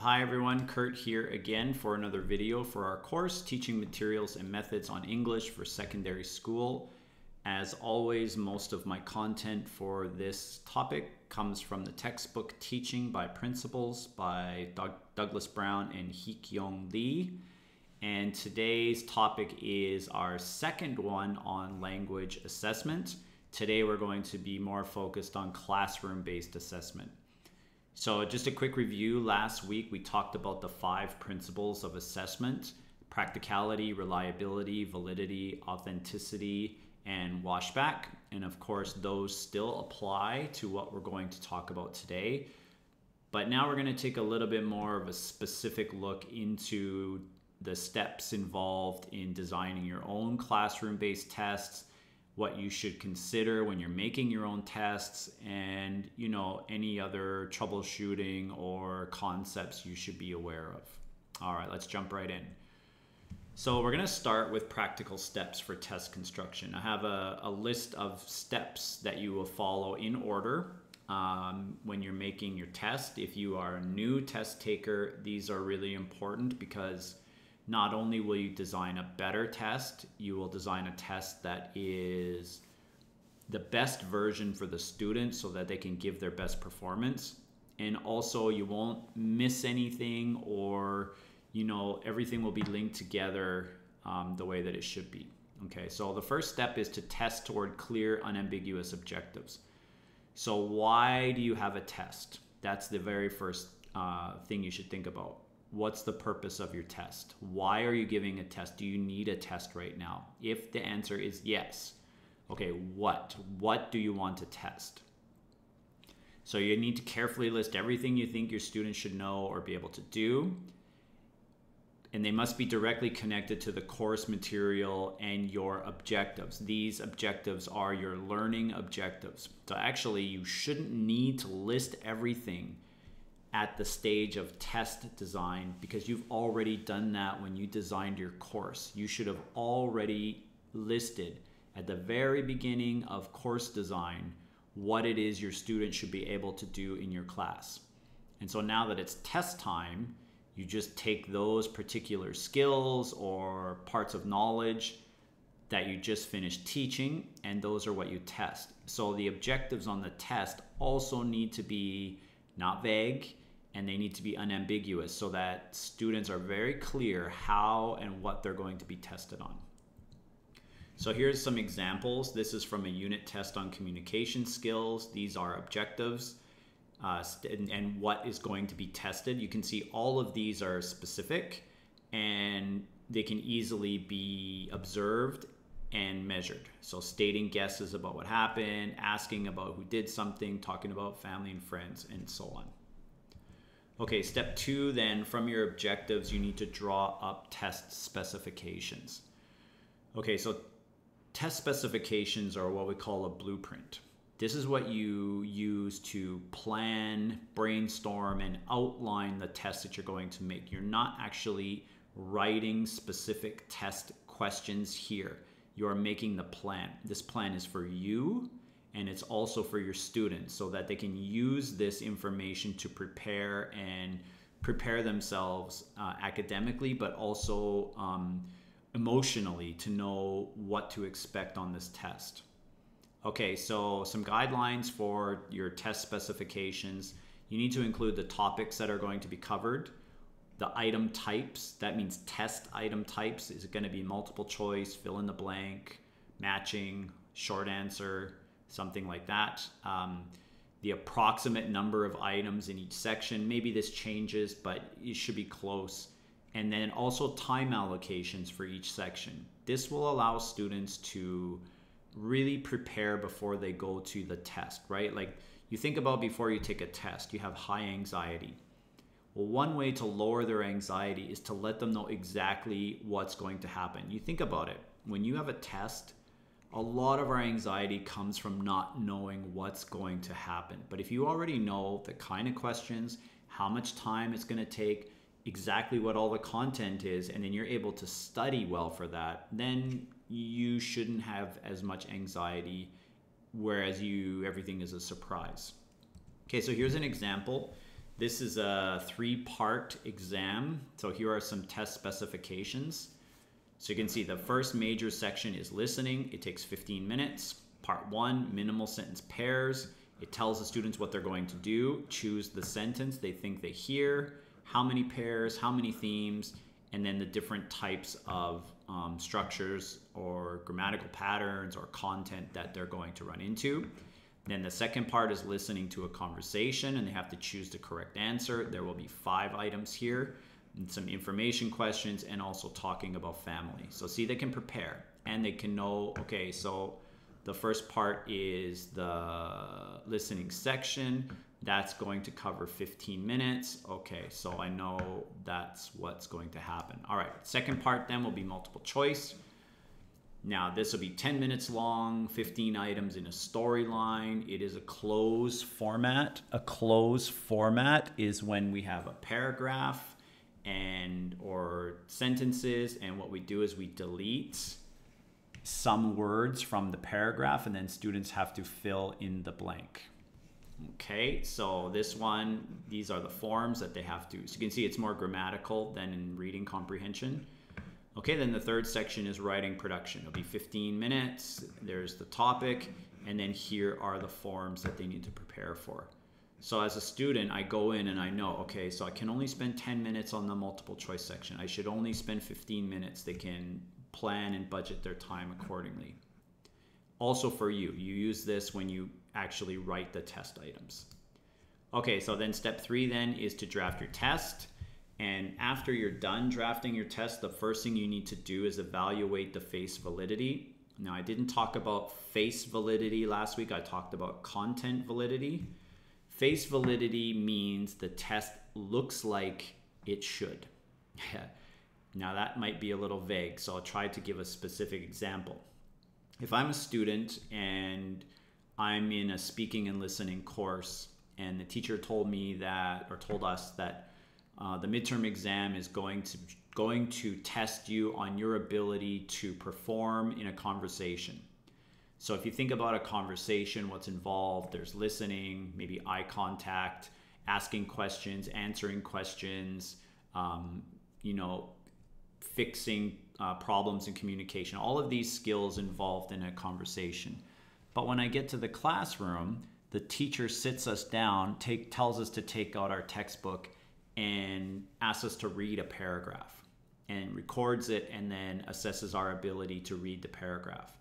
Hi everyone, Kurt here again for another video for our course, Teaching Materials and Methods on English for Secondary School. As always, most of my content for this topic comes from the textbook Teaching by Principals by Douglas Brown and Hee-Kyung Lee. And today's topic is our second one on language assessment. Today we're going to be more focused on classroom-based assessment. So just a quick review. Last week we talked about the 5 principles of assessment: practicality, reliability, validity, authenticity, and washback. And of course those still apply to what we're going to talk about today. But now we're going to take a little bit more of a specific look into the steps involved in designing your own classroom-based tests, what you should consider when you're making your own tests, and any other troubleshooting or concepts you should be aware of. All right, let's jump right in. So we're going to start with practical steps for test construction. I have a list of steps that you will follow in order when you're making your test. If you are a new test taker, these are really important because not only will you design a better test, you will design a test that is the best version for the student so that they can give their best performance. And also you won't miss anything, or everything will be linked together the way that it should be. Okay, so the first step is to test toward clear, unambiguous objectives. So why do you have a test? That's the very first thing you should think about. What's the purpose of your test? Why are you giving a test? Do you need a test right now? If the answer is yes, okay, what do you want to test? So you need to carefully list everything you think your students should know or be able to do. And they must be directly connected to the course material and your objectives. These objectives are your learning objectives. So actually you shouldn't need to list everything at the stage of test design, because you've already done that when you designed your course. You should have already listed at the very beginning of course design what it is your students should be able to do in your class. And so now that it's test time, you just take those particular skills or parts of knowledge that you just finished teaching, and those are what you test. So the objectives on the test also need to be not vague, and they need to be unambiguous so that students are very clear how and what they're going to be tested on. So here's some examples. This is from a unit test on communication skills. These are objectives and what is going to be tested. You can see all of these are specific and they can easily be observed and measured. So stating guesses about what happened, asking about who did something, talking about family and friends, and so on. Okay, step 2 then, from your objectives, you need to draw up test specifications. Okay, so test specifications are what we call a blueprint. This is what you use to plan, brainstorm, and outline the test that you're going to make. You're not actually writing specific test questions here. You're making the plan. This plan is for you, and it's also for your students so that they can use this information to prepare themselves academically, but also emotionally, to know what to expect on this test. Okay, so some guidelines for your test specifications. You need to include the topics that are going to be covered, the item types. That means test item types. Is it going to be multiple choice, fill in the blank, matching, short answer, something like that. The approximate number of items in each section. Maybe this changes, but it should be close. And then also time allocations for each section. This will allow students to really prepare before they go to the test, right? Like you think about before you take a test, you have high anxiety. Well, one way to lower their anxiety is to let them know exactly what's going to happen. You think about it. When you have a test, a lot of our anxiety comes from not knowing what's going to happen. But if you already know the kind of questions, how much time it's going to take, exactly what all the content is, and then you're able to study well for that, then you shouldn't have as much anxiety, whereas everything is a surprise. Okay, so here's an example. This is a 3-part exam. So here are some test specifications. So you can see the first major section is listening. It takes 15 minutes. Part 1, minimal sentence pairs. It tells the students what they're going to do. Choose the sentence they think they hear, how many pairs, how many themes, and then the different types of structures or grammatical patterns or content that they're going to run into. Then the second part is listening to a conversation, and they have to choose the correct answer. There will be 5 items here, and some information questions, and also talking about family. So see, they can prepare and they can know, okay, so the first part is the listening section. That's going to cover 15 minutes. Okay, so I know that's what's going to happen. All right, second part then will be multiple choice. Now this will be 10 minutes long, 15 items in a storyline. It is a closed format. A closed format is when we have a paragraph or sentences, and what we do is we delete some words from the paragraph, and then students have to fill in the blank. Okay, so this one, these are the forms that they have to, so you can see it's more grammatical than in reading comprehension. Okay, then the third section is writing production. It'll be 15 minutes. There's the topic, and then here are the forms that they need to prepare for. So as a student, I go in and I know, okay, so I can only spend 10 minutes on the multiple choice section. I should only spend 15 minutes. They can plan and budget their time accordingly. Also for you use this when you actually write the test items. Okay, so then step 3 then is to draft your test. And after you're done drafting your test, the first thing you need to do is evaluate the face validity. Now, I didn't talk about face validity last week. I talked about content validity. Face validity means the test looks like it should. Now that might be a little vague, so I'll try to give a specific example. If I'm a student and I'm in a speaking and listening course, and the teacher told me that, or told us that the midterm exam is going to test you on your ability to perform in a conversation. So if you think about a conversation, what's involved, there's listening, maybe eye contact, asking questions, answering questions, fixing problems in communication, all of these skills involved in a conversation. But when I get to the classroom, the teacher sits us down, tells us to take out our textbook and asks us to read a paragraph and records it and then assesses our ability to read the paragraph.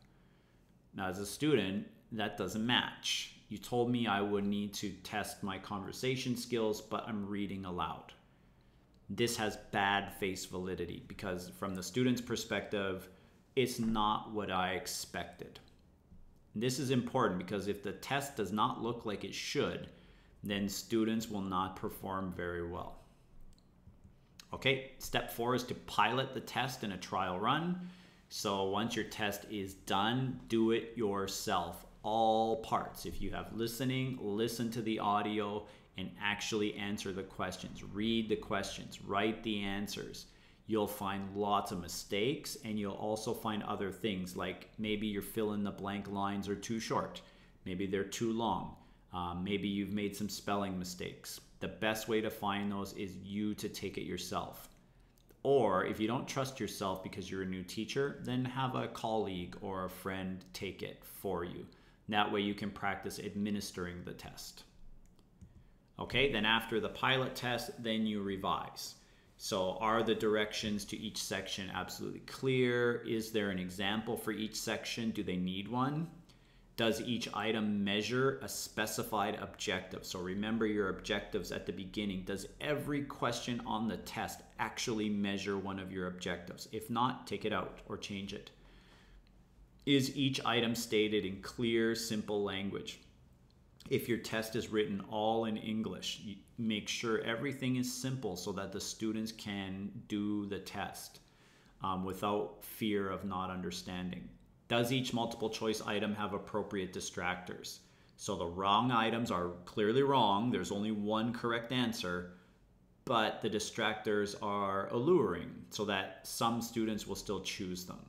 Now, as a student, that doesn't match. You told me I would need to test my conversation skills, but I'm reading aloud. This has bad face validity because from the student's perspective, it's not what I expected. This is important because if the test does not look like it should, then students will not perform very well. Okay, step 4 is to pilot the test in a trial run. So once your test is done, do it yourself, all parts. If you have listening, listen to the audio and actually answer the questions. Read the questions, write the answers. You'll find lots of mistakes, and you'll also find other things like maybe your fill in the blank lines are too short. Maybe they're too long. Maybe you've made some spelling mistakes. The best way to find those is you to take it yourself. Or if you don't trust yourself because you're a new teacher, then have a colleague or a friend take it for you. That way you can practice administering the test. Okay, then after the pilot test, then you revise. So are the directions to each section absolutely clear? Is there an example for each section? Do they need one? Does each item measure a specified objective? So remember your objectives at the beginning. Does every question on the test actually measure one of your objectives? If not, take it out or change it. Is each item stated in clear, simple language? If your test is written all in English, make sure everything is simple so that the students can do the test without fear of not understanding. Does each multiple choice item have appropriate distractors? So the wrong items are clearly wrong. There's only one correct answer, but the distractors are alluring so that some students will still choose them.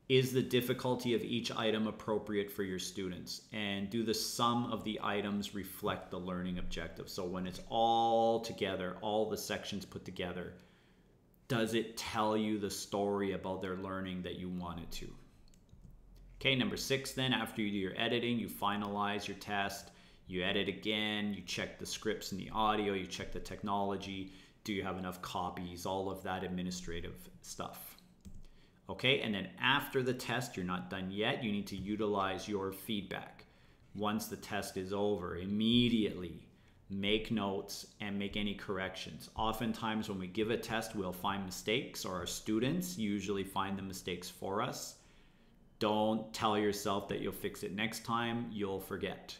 Is the difficulty of each item appropriate for your students? And do the sum of the items reflect the learning objective? So when it's all together, all the sections put together, does it tell you the story about their learning that you want it to? Okay, number 6 then, after you do your editing, you finalize your test, you edit again, you check the scripts and the audio, you check the technology, do you have enough copies, all of that administrative stuff. Okay, and then after the test, you're not done yet. You need to utilize your feedback. Once the test is over, immediately make notes and make any corrections. Oftentimes when we give a test, we'll find mistakes, or our students usually find the mistakes for us. Don't tell yourself that you'll fix it next time. You'll forget.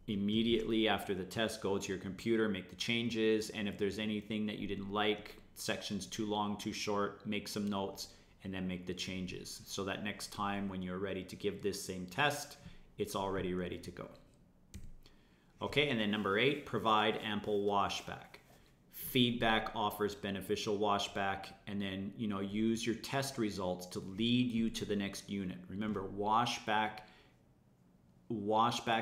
Immediately after the test, go to your computer, make the changes, and if there's anything that you didn't like, sections too long, too short, make some notes, and then make the changes so that next time when you're ready to give this same test, it's already ready to go. Okay, and then number 8, provide ample washback. Feedback offers beneficial washback, and then use your test results to lead you to the next unit. Remember, washback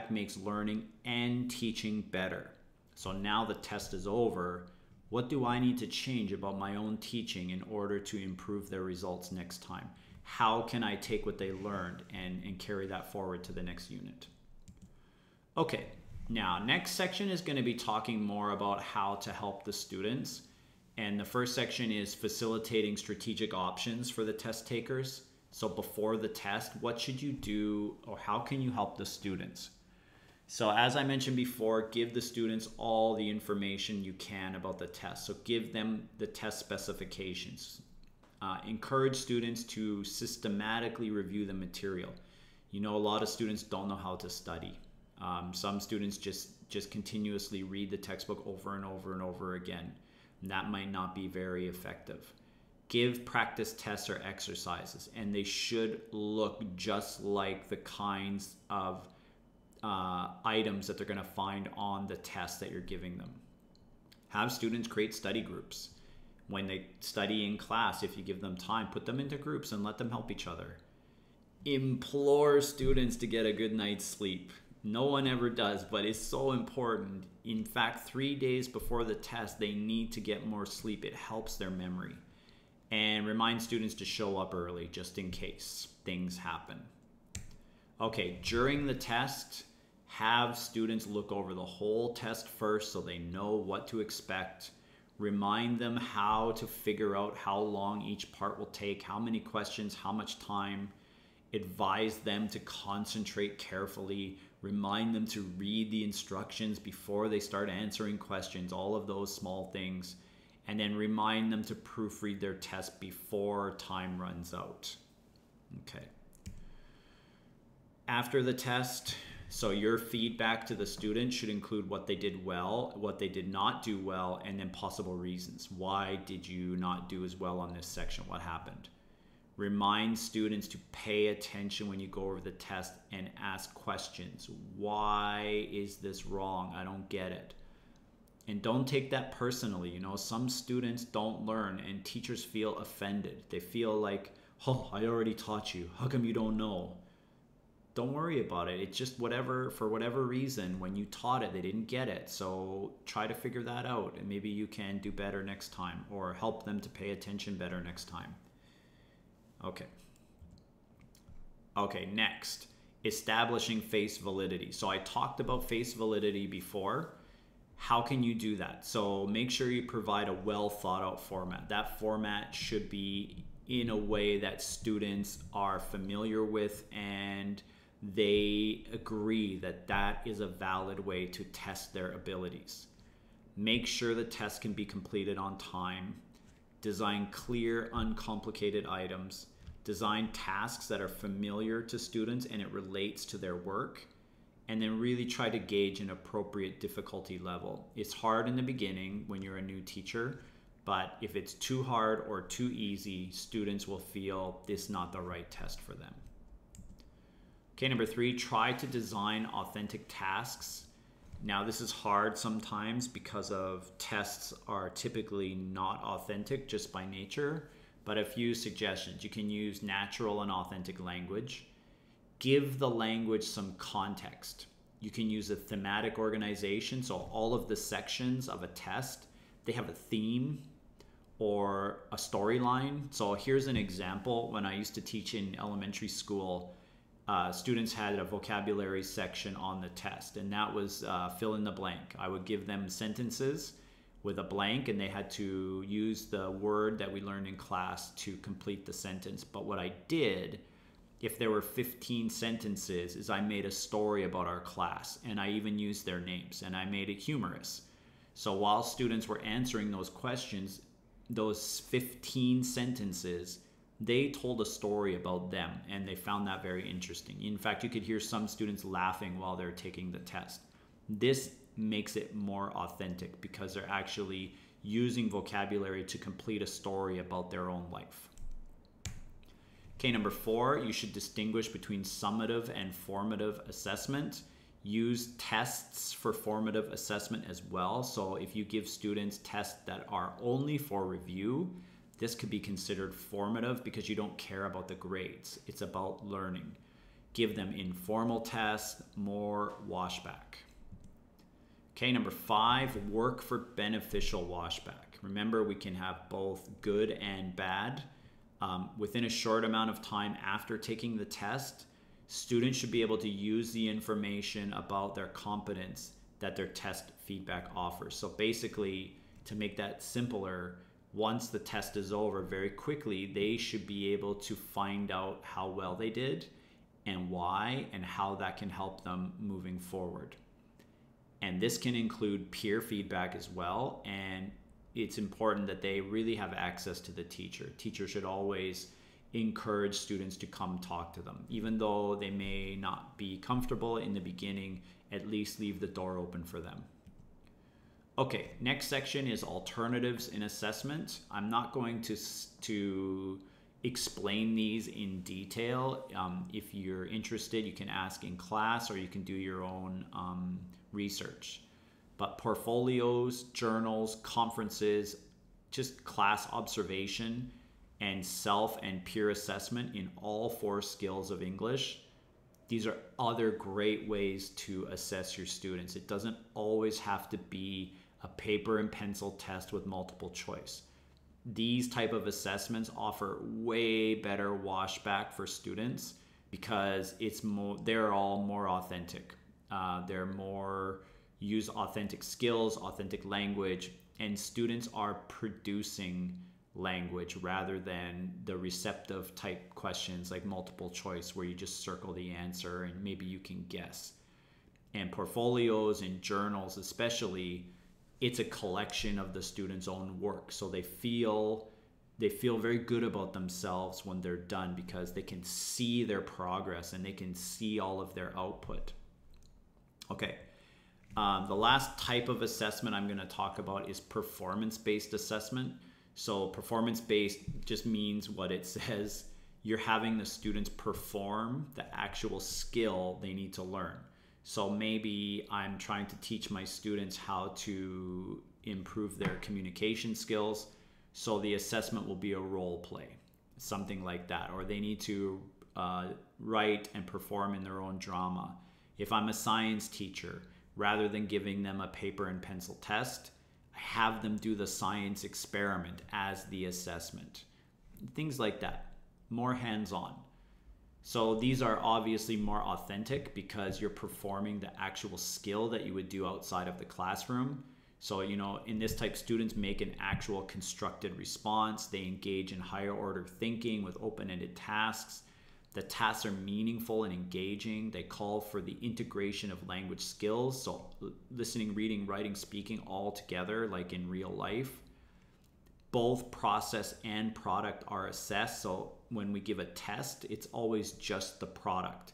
makes learning and teaching better. So now the test is over. What do I need to change about my own teaching in order to improve their results next time? How can I take what they learned and carry that forward to the next unit? Okay, now next section is going to be talking more about how to help the students. And the first section is facilitating strategic options for the test takers. So before the test, what should you do, or how can you help the students? So as I mentioned before, give the students all the information you can about the test. So give them the test specifications. Encourage students to systematically review the material. A lot of students don't know how to study. Some students just continuously read the textbook over and over and over again. And that might not be very effective. Give practice tests or exercises, and they should look just like the kinds of items that they're going to find on the test that you're giving them. Have students create study groups. When they study in class, if you give them time, put them into groups and let them help each other. Implore students to get a good night's sleep. No one ever does, but it's so important. In fact, 3 days before the test, they need to get more sleep. It helps their memory. And remind students to show up early just in case things happen. Okay, during the test, have students look over the whole test first so they know what to expect. Remind them how to figure out how long each part will take, how many questions, how much time. Advise them to concentrate carefully. Remind them to read the instructions before they start answering questions, all of those small things. And then remind them to proofread their test before time runs out. Okay. After the test, so your feedback to the student should include what they did well, what they did not do well, and then possible reasons. Why did you not do as well on this section? What happened? Remind students to pay attention when you go over the test and ask questions. Why is this wrong? I don't get it. And don't take that personally. Some students don't learn and teachers feel offended. They feel like, oh, I already taught you. How come you don't know? Don't worry about it. It's just for whatever reason, when you taught it, they didn't get it. So try to figure that out, and maybe you can do better next time, or help them to pay attention better next time. Okay. Okay, next, establishing face validity. So I talked about face validity before. How can you do that? So make sure you provide a well thought out format. That format should be in a way that students are familiar with and they agree that that is a valid way to test their abilities. Make sure the test can be completed on time. Design clear, uncomplicated items. Design tasks that are familiar to students and it relates to their work. And then really try to gauge an appropriate difficulty level. It's hard in the beginning when you're a new teacher, but if it's too hard or too easy, students will feel this is not the right test for them. Okay, number 3, try to design authentic tasks. Now this is hard sometimes because of tests are typically not authentic just by nature, but a few suggestions. You can use natural and authentic language. Give the language some context. You can use a thematic organization. So all of the sections of a test, they have a theme or a storyline. So here's an example. When I used to teach in elementary school, students had a vocabulary section on the test, and that was fill in the blank. I would give them sentences with a blank, and they had to use the word that we learned in class to complete the sentence. But what I did, if there were 15 sentences, is I made a story about our class, and I even used their names, and I made it humorous. So while students were answering those questions, those 15 sentences, they told a story about them, and they found that very interesting. In fact, you could hear some students laughing while they're taking the test. This makes it more authentic because they're actually using vocabulary to complete a story about their own life. Okay, number 4, you should distinguish between summative and formative assessment. Use tests for formative assessment as well. So if you give students tests that are only for review, this could be considered formative because you don't care about the grades. It's about learning. Give them informal tests, more washback. Okay, number 5, work for beneficial washback. Remember, we can have both good and bad. Within a short amount of time after taking the test, students should be able to use the information about their competence that their test feedback offers. So basically, to make that simpler, once the test is over, very quickly, they should be able to find out how well they did and why, and how that can help them moving forward. And this can include peer feedback as well. And it's important that they really have access to the teacher. Teachers should always encourage students to come talk to them. Even though they may not be comfortable in the beginning, at least leave the door open for them. Okay, next section is alternatives in assessment. I'm not going to explain these in detail. If you're interested, you can ask in class or you can do your own research. But portfolios, journals, conferences, just class observation, and self and peer assessment in all 4 skills of English. These are other great ways to assess your students. It doesn't always have to be a paper and pencil test with multiple choice. These type of assessments offer way better washback for students because they're all more authentic. They're more use authentic skills, authentic language, and students are producing language rather than the receptive type questions like multiple choice where you just circle the answer and maybe you can guess. And portfolios and journals especially, it's a collection of the students' own work. So they feel very good about themselves when they're done because they can see their progress and they can see all of their output. Okay. The last type of assessment I'm going to talk about is performance-based assessment. So performance-based just means what it says. You're having the students perform the actual skill they need to learn. So maybe I'm trying to teach my students how to improve their communication skills. So the assessment will be a role play, something like that. Or they need to write and perform in their own drama. If I'm a science teacher, rather than giving them a paper and pencil test, I have them do the science experiment as the assessment. Things like that, more hands-on. So these are obviously more authentic because you're performing the actual skill that you would do outside of the classroom. So, in this type, students make an actual constructed response. They engage in higher order thinking with open-ended tasks. The tasks are meaningful and engaging. They call for the integration of language skills. So listening, reading, writing, speaking all together like in real life. Both process and product are assessed. So when we give a test, it's always just the product.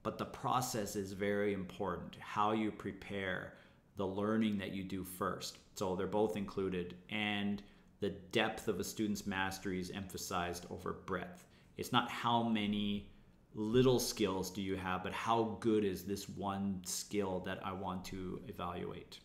But the process is very important. How you prepare, the learning that you do first. So they're both included. And the depth of a student's mastery is emphasized over breadth. It's not how many little skills do you have, but how good is this one skill that I want to evaluate.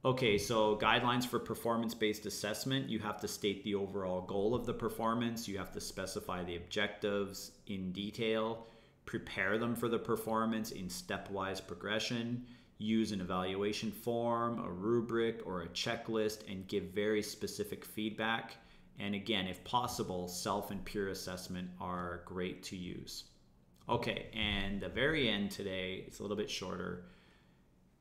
Okay, so guidelines for performance-based assessment. You have to state the overall goal of the performance. You have to specify the objectives in detail, prepare them for the performance in stepwise progression, use an evaluation form, a rubric, or a checklist, and give very specific feedback. And again, if possible, self and peer assessment are great to use. Okay, and the very end today, it's a little bit shorter.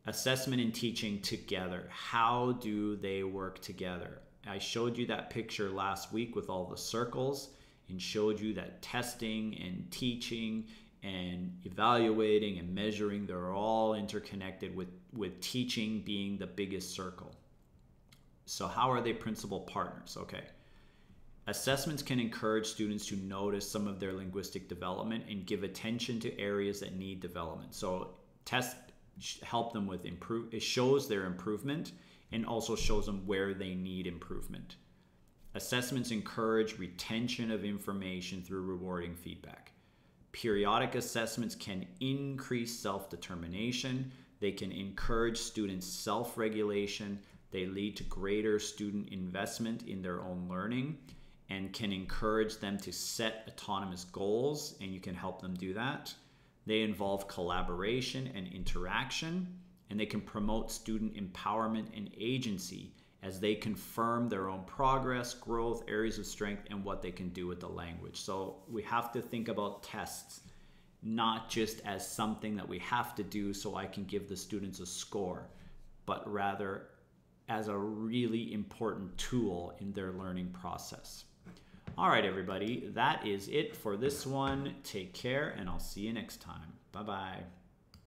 Assessment and teaching together. How do they work together? I showed you that picture last week with all the circles and showed you that testing and teaching and evaluating and measuring, they're all interconnected with teaching being the biggest circle. So how are they principal partners? Okay. Assessments can encourage students to notice some of their linguistic development and give attention to areas that need development. So tests help them with it shows their improvement and also shows them where they need improvement. Assessments encourage retention of information through rewarding feedback. Periodic assessments can increase self-determination. They can encourage students' self-regulation. They lead to greater student investment in their own learning and can encourage them to set autonomous goals, and you can help them do that. They involve collaboration and interaction, and they can promote student empowerment and agency as they confirm their own progress, growth, areas of strength, and what they can do with the language. So we have to think about tests not just as something that we have to do so I can give the students a score, but rather as a really important tool in their learning process. All right, everybody, that is it for this one. Take care, and I'll see you next time. Bye-bye.